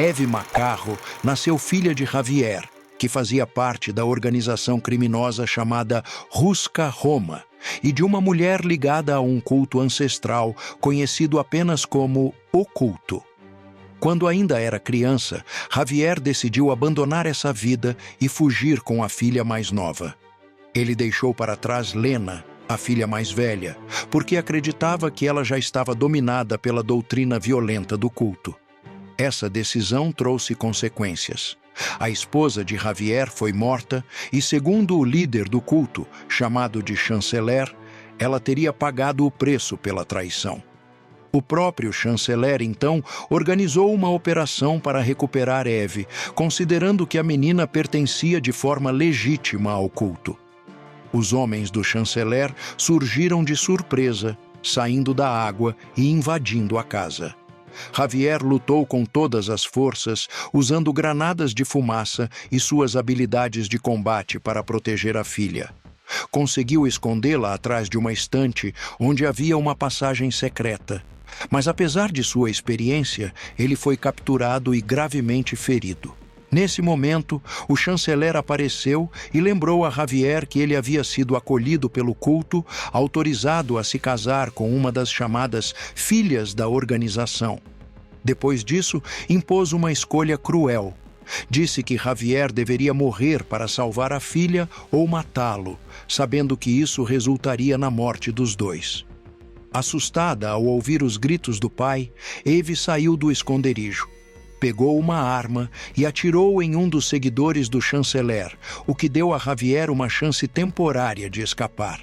Eve Macarro nasceu filha de Javier, que fazia parte da organização criminosa chamada Huska Roma, e de uma mulher ligada a um culto ancestral conhecido apenas como o culto. Quando ainda era criança, Javier decidiu abandonar essa vida e fugir com a filha mais nova. Ele deixou para trás Lena, a filha mais velha, porque acreditava que ela já estava dominada pela doutrina violenta do culto. Essa decisão trouxe consequências. A esposa de Javier foi morta e, segundo o líder do culto, chamado de chanceler, ela teria pagado o preço pela traição. O próprio chanceler, então, organizou uma operação para recuperar Eve, considerando que a menina pertencia de forma legítima ao culto. Os homens do chanceler surgiram de surpresa, saindo da água e invadindo a casa. Javier lutou com todas as forças, usando granadas de fumaça e suas habilidades de combate para proteger a filha. Conseguiu escondê-la atrás de uma estante onde havia uma passagem secreta. Mas apesar de sua experiência, ele foi capturado e gravemente ferido. Nesse momento, o chanceler apareceu e lembrou a Javier que ele havia sido acolhido pelo culto, autorizado a se casar com uma das chamadas filhas da organização. Depois disso, impôs uma escolha cruel. Disse que Javier deveria morrer para salvar a filha ou matá-lo, sabendo que isso resultaria na morte dos dois. Assustada ao ouvir os gritos do pai, Eve saiu do esconderijo. Pegou uma arma e atirou em um dos seguidores do chanceler, o que deu a Javier uma chance temporária de escapar.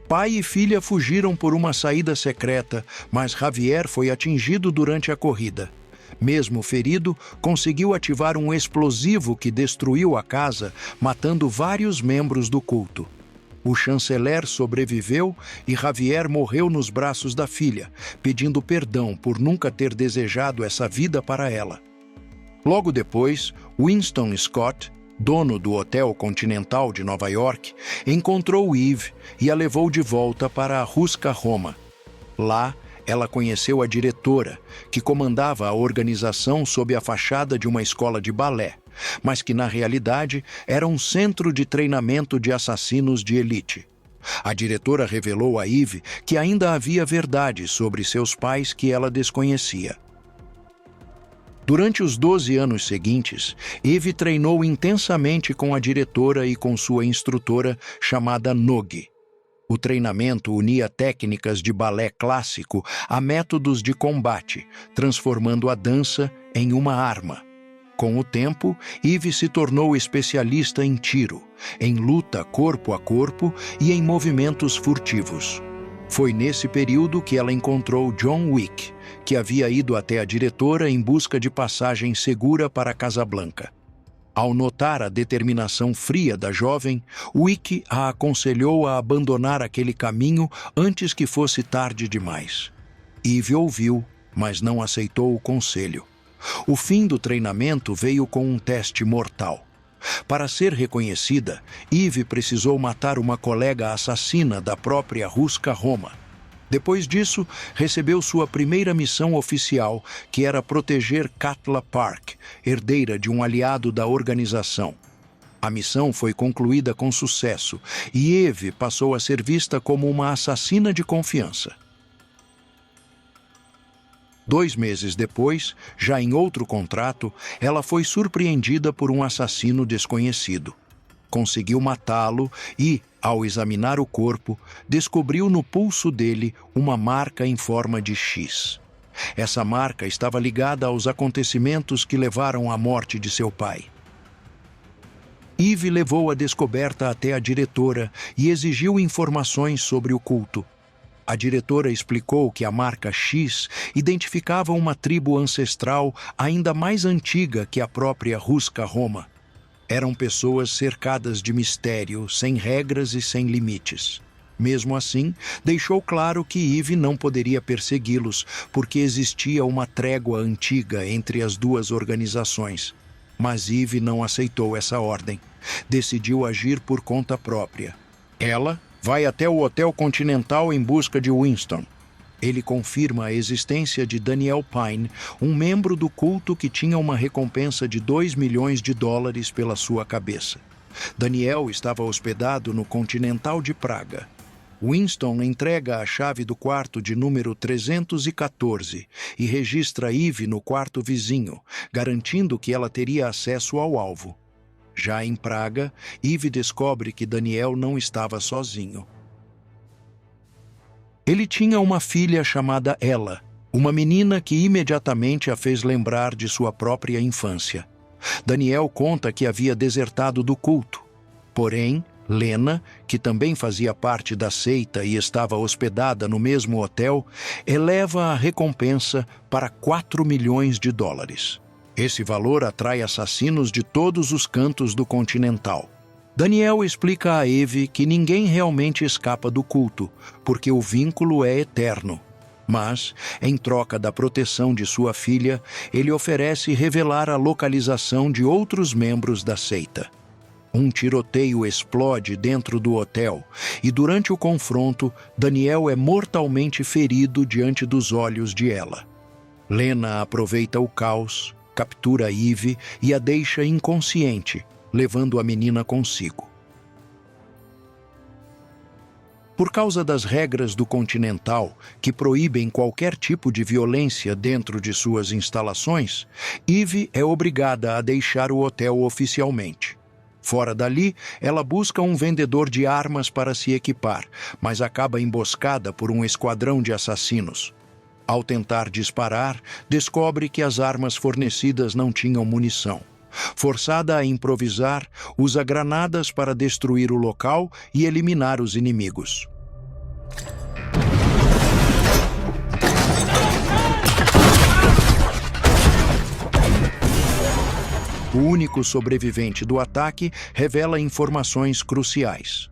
Pai e filha fugiram por uma saída secreta, mas Javier foi atingido durante a corrida. Mesmo ferido, conseguiu ativar um explosivo que destruiu a casa, matando vários membros do culto. O chanceler sobreviveu e Javier morreu nos braços da filha, pedindo perdão por nunca ter desejado essa vida para ela. Logo depois, Winston Scott, dono do Hotel Continental de Nova York, encontrou Eve e a levou de volta para a Huska Roma. Lá, ela conheceu a diretora, que comandava a organização sob a fachada de uma escola de balé, mas que na realidade era um centro de treinamento de assassinos de elite. A diretora revelou a Eve que ainda havia verdades sobre seus pais que ela desconhecia. Durante os 12 anos seguintes, Eve treinou intensamente com a diretora e com sua instrutora chamada Nogi. O treinamento unia técnicas de balé clássico a métodos de combate, transformando a dança em uma arma. Com o tempo, Eve se tornou especialista em tiro, em luta corpo a corpo e em movimentos furtivos. Foi nesse período que ela encontrou John Wick, que havia ido até a diretora em busca de passagem segura para Casablanca. Ao notar a determinação fria da jovem, Wick a aconselhou a abandonar aquele caminho antes que fosse tarde demais. Eve ouviu, mas não aceitou o conselho. O fim do treinamento veio com um teste mortal. Para ser reconhecida, Eve precisou matar uma colega assassina da própria Huska Roma. Depois disso, recebeu sua primeira missão oficial, que era proteger Katla Park, herdeira de um aliado da organização. A missão foi concluída com sucesso e Eve passou a ser vista como uma assassina de confiança. 2 meses depois, já em outro contrato, ela foi surpreendida por um assassino desconhecido. Conseguiu matá-lo e, ao examinar o corpo, descobriu no pulso dele uma marca em forma de X. Essa marca estava ligada aos acontecimentos que levaram à morte de seu pai. Eve levou a descoberta até a diretora e exigiu informações sobre o culto. A diretora explicou que a marca X identificava uma tribo ancestral ainda mais antiga que a própria Huska Roma. Eram pessoas cercadas de mistério, sem regras e sem limites. Mesmo assim, deixou claro que Eve não poderia persegui-los, porque existia uma trégua antiga entre as duas organizações. Mas Eve não aceitou essa ordem. Decidiu agir por conta própria. Ela vai até o Hotel Continental em busca de Winston. Ele confirma a existência de Daniel Pine, um membro do culto que tinha uma recompensa de $2 milhões pela sua cabeça. Daniel estava hospedado no Continental de Praga. Winston entrega a chave do quarto de número 314 e registra Eve no quarto vizinho, garantindo que ela teria acesso ao alvo. Já em Praga, Eve descobre que Daniel não estava sozinho. Ele tinha uma filha chamada Ella, uma menina que imediatamente a fez lembrar de sua própria infância. Daniel conta que havia desertado do culto. Porém, Lena, que também fazia parte da seita e estava hospedada no mesmo hotel, eleva a recompensa para $4 milhões. Esse valor atrai assassinos de todos os cantos do Continental. Daniel explica a Eve que ninguém realmente escapa do culto, porque o vínculo é eterno. Mas, em troca da proteção de sua filha, ele oferece revelar a localização de outros membros da seita. Um tiroteio explode dentro do hotel e, durante o confronto, Daniel é mortalmente ferido diante dos olhos de Ella. Lena aproveita o caos, captura Eve e a deixa inconsciente, levando a menina consigo. Por causa das regras do Continental, que proíbem qualquer tipo de violência dentro de suas instalações, Eve é obrigada a deixar o hotel oficialmente. Fora dali, ela busca um vendedor de armas para se equipar, mas acaba emboscada por um esquadrão de assassinos. Ao tentar disparar, descobre que as armas fornecidas não tinham munição. Forçada a improvisar, usa granadas para destruir o local e eliminar os inimigos. O único sobrevivente do ataque revela informações cruciais.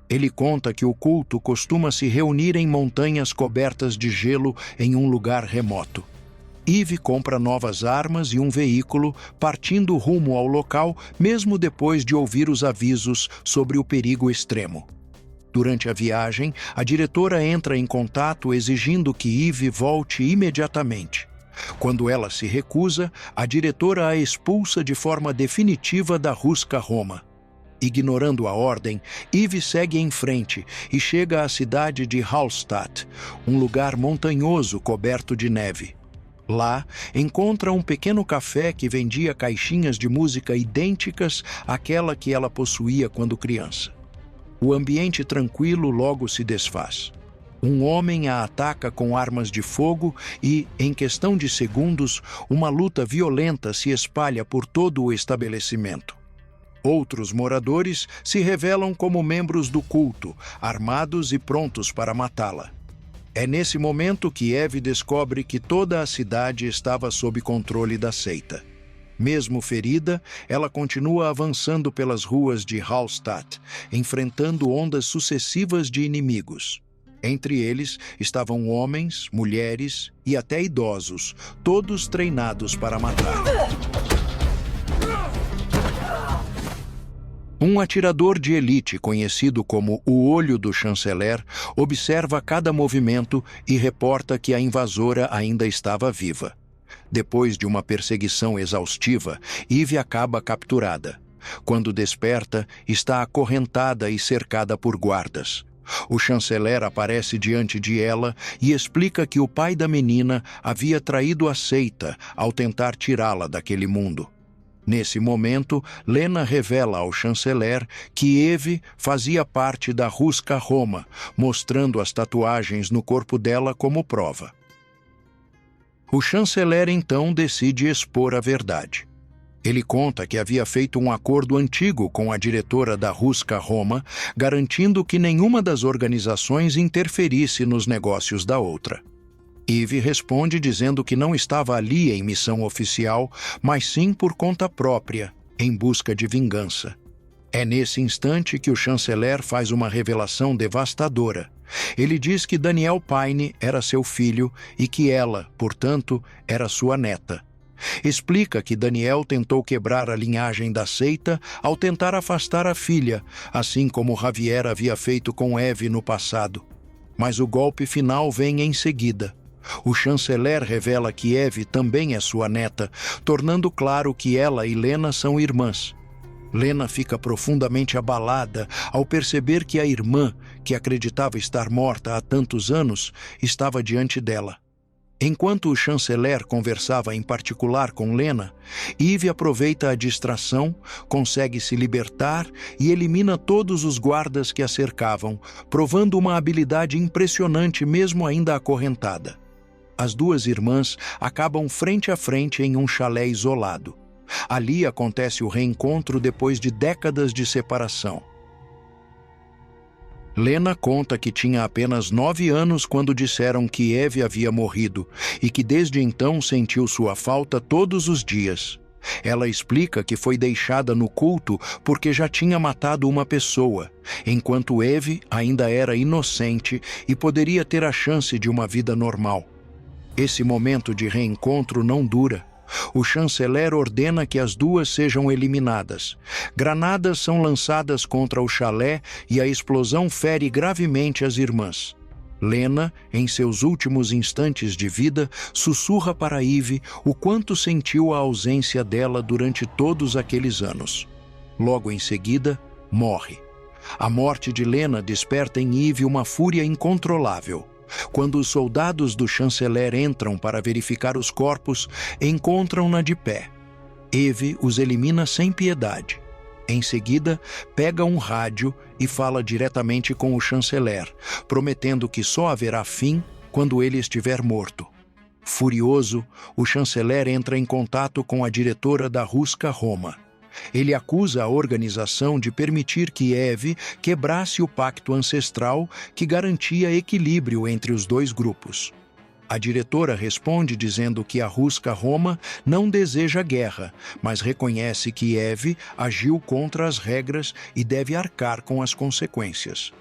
Ele conta que o culto costuma se reunir em montanhas cobertas de gelo em um lugar remoto. Eve compra novas armas e um veículo, partindo rumo ao local, mesmo depois de ouvir os avisos sobre o perigo extremo. Durante a viagem, a diretora entra em contato exigindo que Eve volte imediatamente. Quando ela se recusa, a diretora a expulsa de forma definitiva da Ruska Roma. Ignorando a ordem, Eve segue em frente e chega à cidade de Hallstatt, um lugar montanhoso coberto de neve. Lá, encontra um pequeno café que vendia caixinhas de música idênticas àquela que ela possuía quando criança. O ambiente tranquilo logo se desfaz. Um homem a ataca com armas de fogo e, em questão de segundos, uma luta violenta se espalha por todo o estabelecimento. Outros moradores se revelam como membros do culto, armados e prontos para matá-la. É nesse momento que Eve descobre que toda a cidade estava sob controle da seita. Mesmo ferida, ela continua avançando pelas ruas de Hallstatt, enfrentando ondas sucessivas de inimigos. Entre eles estavam homens, mulheres e até idosos, todos treinados para matar. Um atirador de elite, conhecido como o Olho do Chanceler, observa cada movimento e reporta que a invasora ainda estava viva. Depois de uma perseguição exaustiva, Eve acaba capturada. Quando desperta, está acorrentada e cercada por guardas. O chanceler aparece diante de ela e explica que o pai da menina havia traído a seita ao tentar tirá-la daquele mundo. Nesse momento, Lena revela ao chanceler que Eve fazia parte da Ruska Roma, mostrando as tatuagens no corpo dela como prova. O chanceler então decide expor a verdade. Ele conta que havia feito um acordo antigo com a diretora da Ruska Roma, garantindo que nenhuma das organizações interferisse nos negócios da outra. Eve responde dizendo que não estava ali em missão oficial, mas sim por conta própria, em busca de vingança. É nesse instante que o chanceler faz uma revelação devastadora. Ele diz que Daniel Pine era seu filho e que ela, portanto, era sua neta. Explica que Daniel tentou quebrar a linhagem da seita ao tentar afastar a filha, assim como Javier havia feito com Eve no passado. Mas o golpe final vem em seguida. O chanceler revela que Eve também é sua neta, tornando claro que ela e Lena são irmãs. Lena fica profundamente abalada ao perceber que a irmã, que acreditava estar morta há tantos anos, estava diante dela. Enquanto o chanceler conversava em particular com Lena, Eve aproveita a distração, consegue se libertar e elimina todos os guardas que a cercavam, provando uma habilidade impressionante mesmo ainda acorrentada. As duas irmãs acabam frente a frente em um chalé isolado. Ali acontece o reencontro depois de décadas de separação. Lena conta que tinha apenas 9 anos quando disseram que Eve havia morrido e que desde então sentiu sua falta todos os dias. Ela explica que foi deixada no culto porque já tinha matado uma pessoa, enquanto Eve ainda era inocente e poderia ter a chance de uma vida normal. Esse momento de reencontro não dura. O chanceler ordena que as duas sejam eliminadas. Granadas são lançadas contra o chalé e a explosão fere gravemente as irmãs. Lena, em seus últimos instantes de vida, sussurra para Eve o quanto sentiu a ausência dela durante todos aqueles anos. Logo em seguida, morre. A morte de Lena desperta em Eve uma fúria incontrolável. Quando os soldados do chanceler entram para verificar os corpos, encontram-na de pé. Eve os elimina sem piedade. Em seguida, pega um rádio e fala diretamente com o chanceler, prometendo que só haverá fim quando ele estiver morto. Furioso, o chanceler entra em contato com a diretora da Ruska Roma. Ele acusa a organização de permitir que Eve quebrasse o pacto ancestral que garantia equilíbrio entre os dois grupos. A diretora responde dizendo que a Ruska Roma não deseja guerra, mas reconhece que Eve agiu contra as regras e deve arcar com as consequências.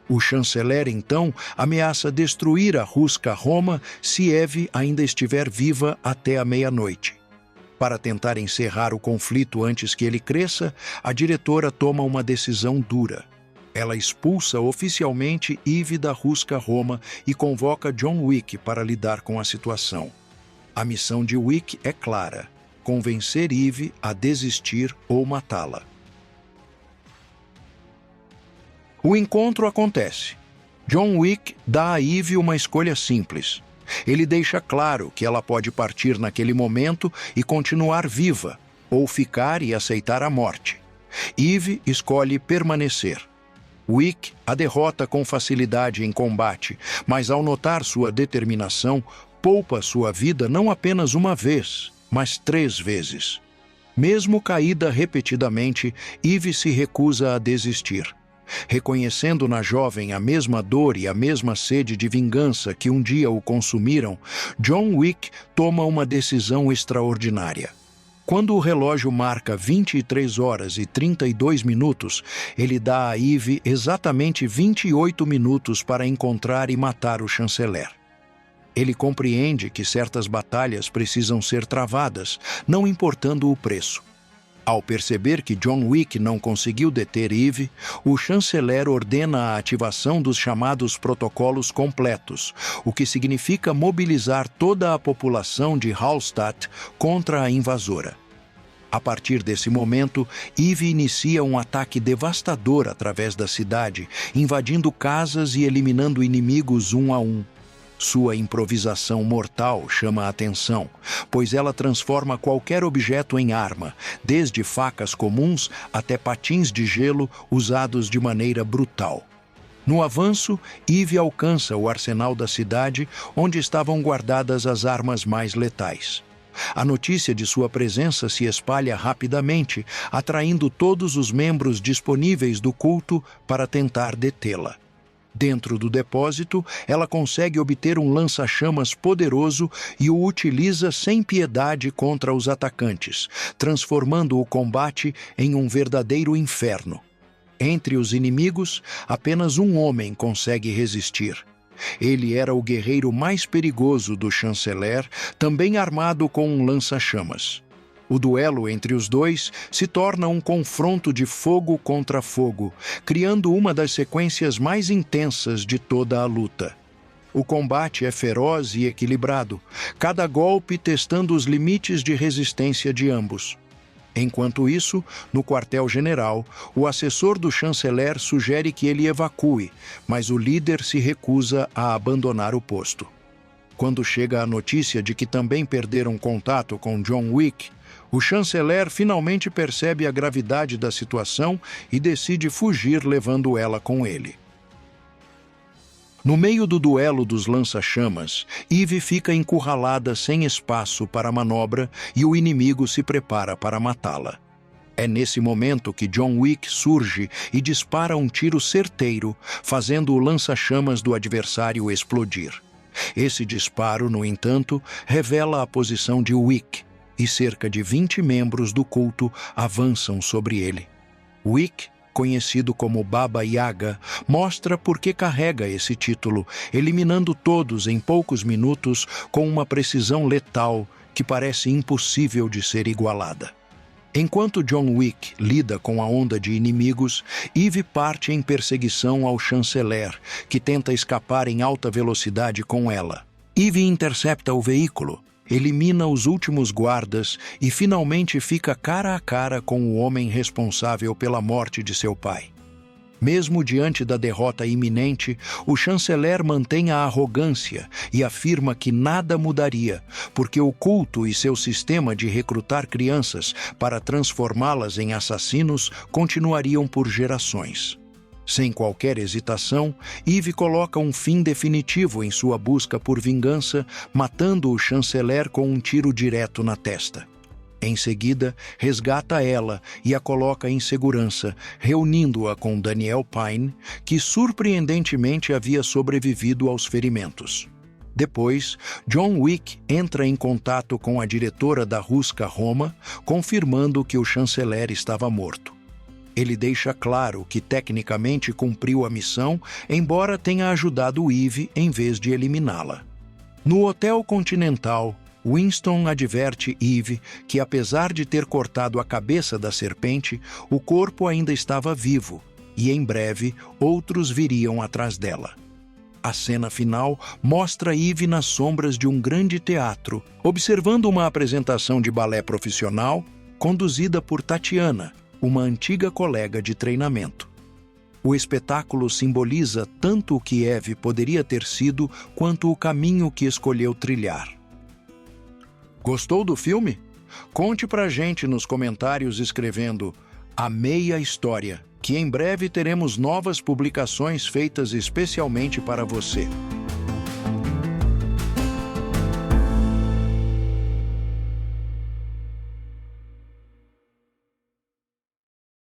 O chanceler, então, ameaça destruir a Ruska Roma se Eve ainda estiver viva até a meia-noite. Para tentar encerrar o conflito antes que ele cresça, a diretora toma uma decisão dura. Ela expulsa oficialmente Eve da Ruska Roma e convoca John Wick para lidar com a situação. A missão de Wick é clara: convencer Eve a desistir ou matá-la. O encontro acontece. John Wick dá a Eve uma escolha simples. Ele deixa claro que ela pode partir naquele momento e continuar viva, ou ficar e aceitar a morte. Eve escolhe permanecer. Wick a derrota com facilidade em combate, mas ao notar sua determinação, poupa sua vida não apenas uma vez, mas 3 vezes. Mesmo caída repetidamente, Eve se recusa a desistir. Reconhecendo na jovem a mesma dor e a mesma sede de vingança que um dia o consumiram, John Wick toma uma decisão extraordinária. Quando o relógio marca 23 horas e 32 minutos, ele dá a Eve exatamente 28 minutos para encontrar e matar o chanceler. Ele compreende que certas batalhas precisam ser travadas, não importando o preço. Ao perceber que John Wick não conseguiu deter Eve, o chanceler ordena a ativação dos chamados protocolos completos, o que significa mobilizar toda a população de Hallstatt contra a invasora. A partir desse momento, Eve inicia um ataque devastador através da cidade, invadindo casas e eliminando inimigos um a um. Sua improvisação mortal chama a atenção, pois ela transforma qualquer objeto em arma, desde facas comuns até patins de gelo usados de maneira brutal. No avanço, Eve alcança o arsenal da cidade, onde estavam guardadas as armas mais letais. A notícia de sua presença se espalha rapidamente, atraindo todos os membros disponíveis do culto para tentar detê-la. Dentro do depósito, ela consegue obter um lança-chamas poderoso e o utiliza sem piedade contra os atacantes, transformando o combate em um verdadeiro inferno. Entre os inimigos, apenas um homem consegue resistir. Ele era o guerreiro mais perigoso do chanceler, também armado com um lança-chamas. O duelo entre os dois se torna um confronto de fogo contra fogo, criando uma das sequências mais intensas de toda a luta. O combate é feroz e equilibrado, cada golpe testando os limites de resistência de ambos. Enquanto isso, no quartel-general, o assessor do chanceler sugere que ele evacue, mas o líder se recusa a abandonar o posto. Quando chega a notícia de que também perderam contato com John Wick, o chanceler finalmente percebe a gravidade da situação e decide fugir levando ela com ele. No meio do duelo dos lança-chamas, Eve fica encurralada sem espaço para a manobra e o inimigo se prepara para matá-la. É nesse momento que John Wick surge e dispara um tiro certeiro, fazendo o lança-chamas do adversário explodir. Esse disparo, no entanto, revela a posição de Wick, e cerca de 20 membros do culto avançam sobre ele. Wick, conhecido como Baba Yaga, mostra por que carrega esse título, eliminando todos em poucos minutos com uma precisão letal que parece impossível de ser igualada. Enquanto John Wick lida com a onda de inimigos, Eve parte em perseguição ao chanceler, que tenta escapar em alta velocidade com ela. Eve intercepta o veículo, elimina os últimos guardas e finalmente fica cara a cara com o homem responsável pela morte de seu pai. Mesmo diante da derrota iminente, o chanceler mantém a arrogância e afirma que nada mudaria, porque o culto e seu sistema de recrutar crianças para transformá-las em assassinos continuariam por gerações. Sem qualquer hesitação, Eve coloca um fim definitivo em sua busca por vingança, matando o chanceler com um tiro direto na testa. Em seguida, resgata ela e a coloca em segurança, reunindo-a com Daniel Pine, que surpreendentemente havia sobrevivido aos ferimentos. Depois, John Wick entra em contato com a diretora da Ruska Roma, confirmando que o chanceler estava morto. Ele deixa claro que tecnicamente cumpriu a missão, embora tenha ajudado Eve em vez de eliminá-la. No Hotel Continental, Winston adverte Eve que, apesar de ter cortado a cabeça da serpente, o corpo ainda estava vivo e, em breve, outros viriam atrás dela. A cena final mostra Eve nas sombras de um grande teatro, observando uma apresentação de balé profissional conduzida por Tatiana, uma antiga colega de treinamento. O espetáculo simboliza tanto o que Eve poderia ter sido quanto o caminho que escolheu trilhar. Gostou do filme? Conte pra gente nos comentários escrevendo "Amei a história", que em breve teremos novas publicações feitas especialmente para você.